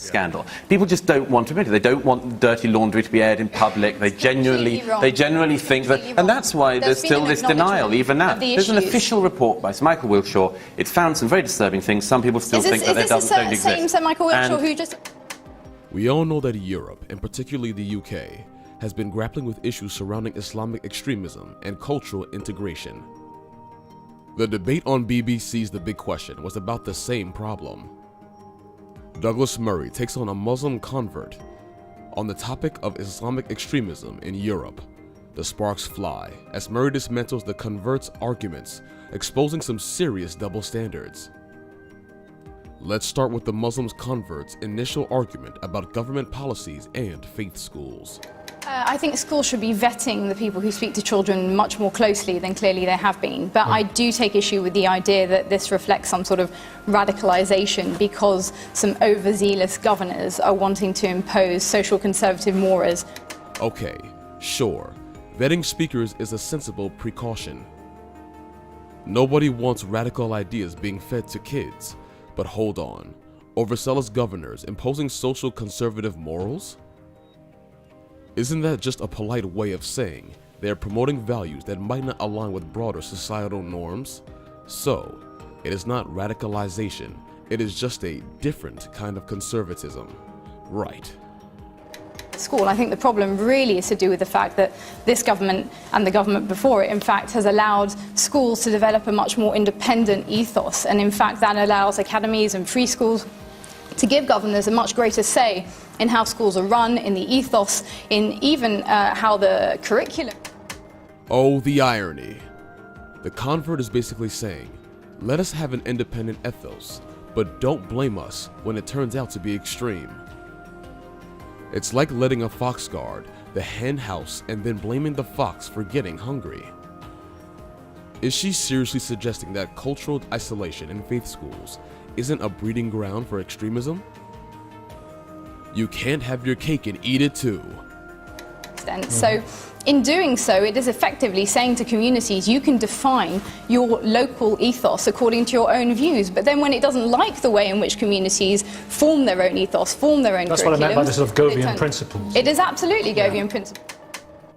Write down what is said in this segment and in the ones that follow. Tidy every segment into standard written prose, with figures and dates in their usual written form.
scandal. People just don't want to admit it. They don't want dirty laundry to be aired in public. They genuinely think that, and that's why there's still this denial even now. There's an official report by Sir Michael Wilshaw. It's found some very disturbing things. Some people still think that it don't exist. Same Sir Michael Wilshaw who just... We all know that Europe, and particularly the UK, has been grappling with issues surrounding Islamic extremism and cultural integration. The debate on BBC's The Big Question was about the same problem. Douglas Murray takes on a Muslim convert on the topic of Islamic extremism in Europe. The sparks fly as Murray dismantles the convert's arguments, exposing some serious double standards. Let's start with the Muslim convert's initial argument about government policies and faith schools. I think schools should be vetting the people who speak to children much more closely than clearly they have been. But I do take issue with the idea that this reflects some sort of radicalization because some overzealous governors are wanting to impose social conservative mores. Okay, sure. Vetting speakers is a sensible precaution. Nobody wants radical ideas being fed to kids. But hold on. Overzealous governors imposing social conservative morals? Isn't that just a polite way of saying they are promoting values that might not align with broader societal norms? So, it is not radicalization, it is just a different kind of conservatism. Right. School. I think the problem really is to do with the fact that this government and the government before it, in fact, has allowed schools to develop a much more independent ethos. And in fact, that allows academies and free schools to give governors a much greater say in how schools are run, in the ethos, in even how the curriculum... Oh, the irony. The convert is basically saying, let us have an independent ethos, but don't blame us when it turns out to be extreme. It's like letting a fox guard the hen house and then blaming the fox for getting hungry. Is she seriously suggesting that cultural isolation in faith schools isn't a breeding ground for extremism? You can't have your cake and eat it too. So in doing so, it is effectively saying to communities, you can define your local ethos according to your own views. But then when it doesn't like the way in which communities form their own ethos, form their own curriculum... That's what I meant by the sort of Goian Principles. It is absolutely Goian Principles.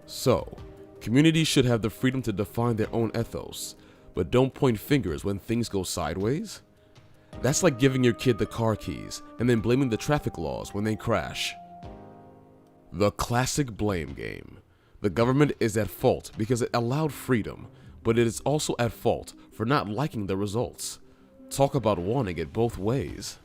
So, communities should have the freedom to define their own ethos, but don't point fingers when things go sideways. That's like giving your kid the car keys and then blaming the traffic laws when they crash. The classic blame game. The government is at fault because it allowed freedom, but it is also at fault for not liking the results. Talk about wanting it both ways.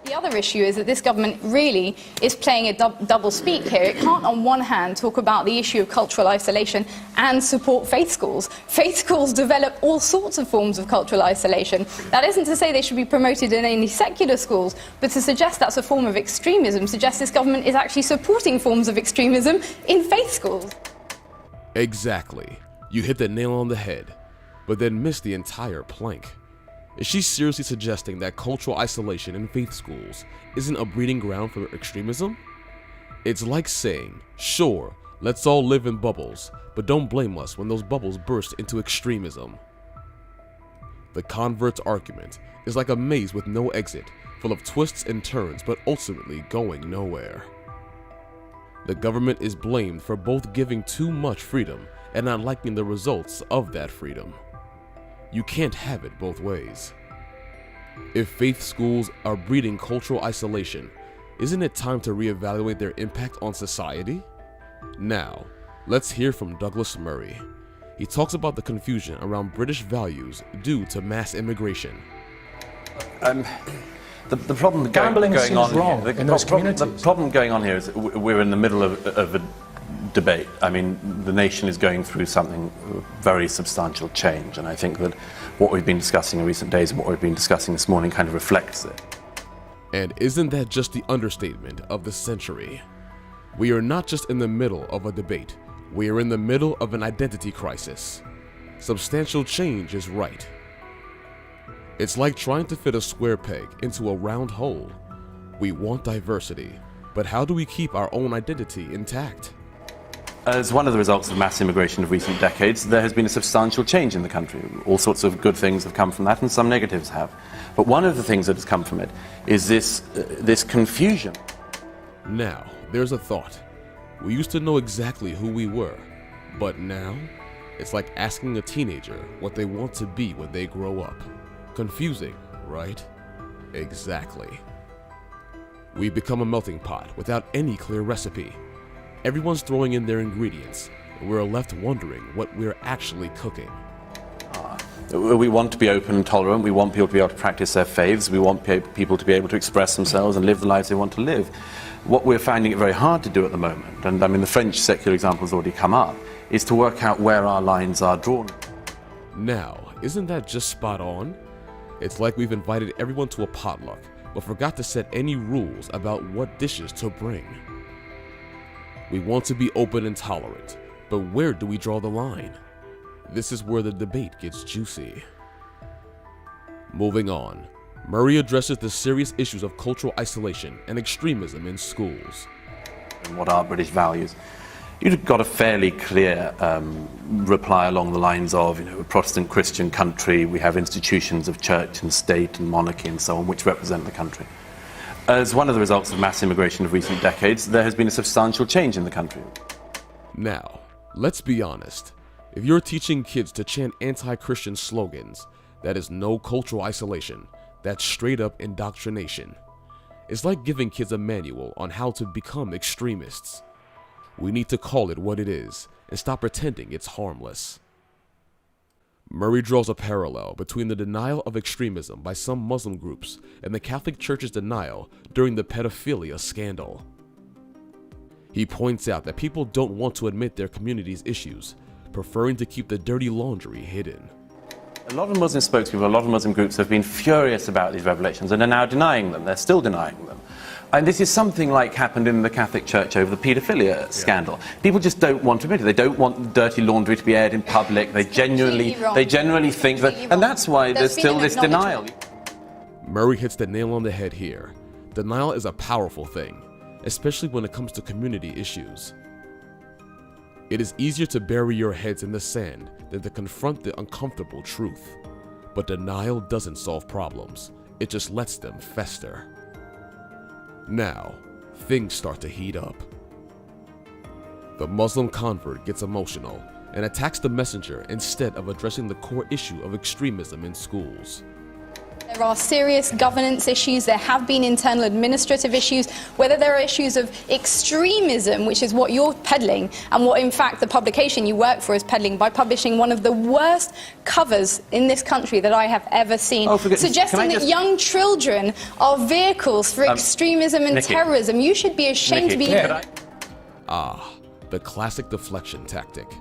The other issue is that this government really is playing a double speak here. It can't on one hand talk about the issue of cultural isolation and support faith schools. Faith schools develop all sorts of forms of cultural isolation. That isn't to say they should be promoted in any secular schools, but to suggest that's a form of extremism suggests this government is actually supporting forms of extremism in faith schools. Exactly. You hit the nail on the head, but then missed the entire plank. Is she seriously suggesting that cultural isolation in faith schools isn't a breeding ground for extremism? It's like saying, sure, let's all live in bubbles, but don't blame us when those bubbles burst into extremism. The convert's argument is like a maze with no exit, full of twists and turns, but ultimately going nowhere. The government is blamed for both giving too much freedom and not liking the results of that freedom. You can't have it both ways. If faith schools are breeding cultural isolation, isn't it time to reevaluate their impact on society? Now, let's hear from Douglas Murray. He talks about the confusion around British values due to mass immigration. The problem going on here, the problem going on here is that we're in the middle of a debate. I mean, the nation is going through something very substantial change, and I think that what we've been discussing in recent days and what we've been discussing this morning kind of reflects it. And isn't that just the understatement of the century? We are not just in the middle of a debate, we are in the middle of an identity crisis. Substantial change is right. It's like trying to fit a square peg into a round hole. We want diversity, but how do we keep our own identity intact? As one of the results of mass immigration of recent decades, there has been a substantial change in the country. All sorts of good things have come from that, and some negatives have. But one of the things that has come from it is this confusion. Now, there's a thought. We used to know exactly who we were, but now, it's like asking a teenager what they want to be when they grow up. Confusing, right? Exactly. We've become a melting pot without any clear recipe. Everyone's throwing in their ingredients, and we're left wondering what we're actually cooking. We want to be open and tolerant. We want people to be able to practice their faiths. We want people to be able to express themselves and live the lives they want to live. What we're finding it very hard to do at the moment, and I mean the French secular example has already come up, is to work out where our lines are drawn. Now, isn't that just spot on? It's like we've invited everyone to a potluck, but forgot to set any rules about what dishes to bring. We want to be open and tolerant, but where do we draw the line? This is where the debate gets juicy. Moving on, Murray addresses the serious issues of cultural isolation and extremism in schools. And what are British values? You've got a fairly clear reply along the lines of, a Protestant Christian country, we have institutions of church and state and monarchy and so on, which represent the country. As one of the results of mass immigration of recent decades, there has been a substantial change in the country. Now, let's be honest. If you're teaching kids to chant anti-Christian slogans, that is no cultural isolation. That's straight up indoctrination. It's like giving kids a manual on how to become extremists. We need to call it what it is and stop pretending it's harmless. Murray draws a parallel between the denial of extremism by some Muslim groups and the Catholic Church's denial during the pedophilia scandal. He points out that people don't want to admit their community's issues, preferring to keep the dirty laundry hidden. A lot of Muslim spokespeople, a lot of Muslim groups have been furious about these revelations and are now denying them. They're still denying them. And this is something like happened in the Catholic Church over the paedophilia scandal. People just don't want to admit it. They don't want dirty laundry to be aired in public. They genuinely think that, and that's why there's still this denial. Murray hits the nail on the head here. Denial is a powerful thing, especially when it comes to community issues. It is easier to bury your heads in the sand than to confront the uncomfortable truth. But denial doesn't solve problems. It just lets them fester. Now, things start to heat up. The Muslim convert gets emotional and attacks the messenger instead of addressing the core issue of extremism in schools. There are serious governance issues, there have been internal administrative issues, whether there are issues of extremism, which is what you're peddling, and what in fact the publication you work for is peddling by publishing one of the worst covers in this country that I have ever seen, suggesting that young children are vehicles for extremism and terrorism. You should be ashamed to be here. The classic deflection tactic.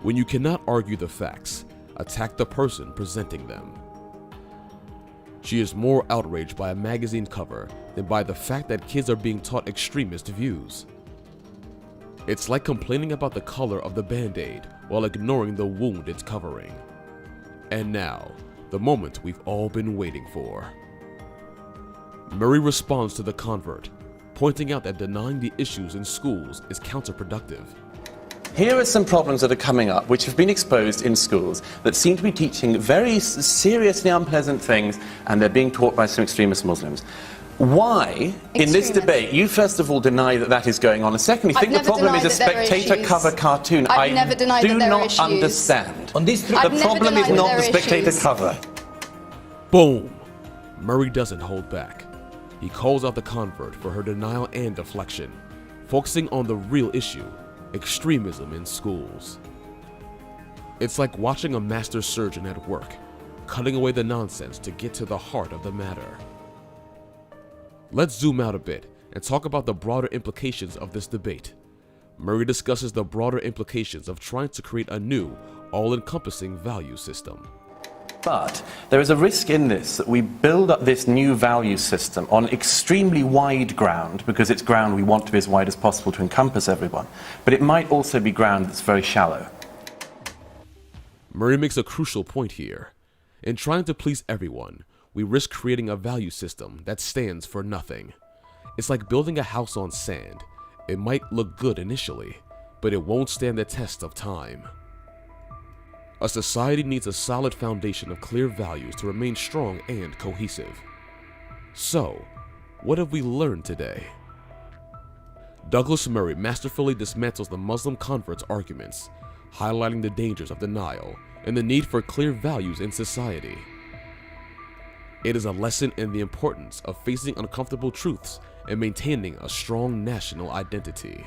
When you cannot argue the facts, attack the person presenting them. She is more outraged by a magazine cover than by the fact that kids are being taught extremist views. It's like complaining about the color of the Band-Aid while ignoring the wound it's covering. And now, the moment we've all been waiting for. Murray responds to the convert, pointing out that denying the issues in schools is counterproductive. Here are some problems that are coming up which have been exposed in schools that seem to be teaching very seriously unpleasant things, and they're being taught by some extremist Muslims. Why, in this debate, you first of all deny that that is going on, and secondly, think the problem is a spectator cover cartoon. I've never denied that there are issues. I do not understand. On this, the problem is not the spectator cover. Boom! Murray doesn't hold back. He calls out the convert for her denial and deflection, focusing on the real issue: extremism in schools. It's like watching a master surgeon at work, cutting away the nonsense to get to the heart of the matter. Let's zoom out a bit and talk about the broader implications of this debate. Murray discusses the broader implications of trying to create a new, all-encompassing value system. But there is a risk in this that we build up this new value system on extremely wide ground, because it's ground we want to be as wide as possible to encompass everyone. But it might also be ground that's very shallow. Murray makes a crucial point here. In trying to please everyone, we risk creating a value system that stands for nothing. It's like building a house on sand. It might look good initially, but it won't stand the test of time. A society needs a solid foundation of clear values to remain strong and cohesive. So, what have we learned today? Douglas Murray masterfully dismantles the Muslim convert's arguments, highlighting the dangers of denial and the need for clear values in society. It is a lesson in the importance of facing uncomfortable truths and maintaining a strong national identity.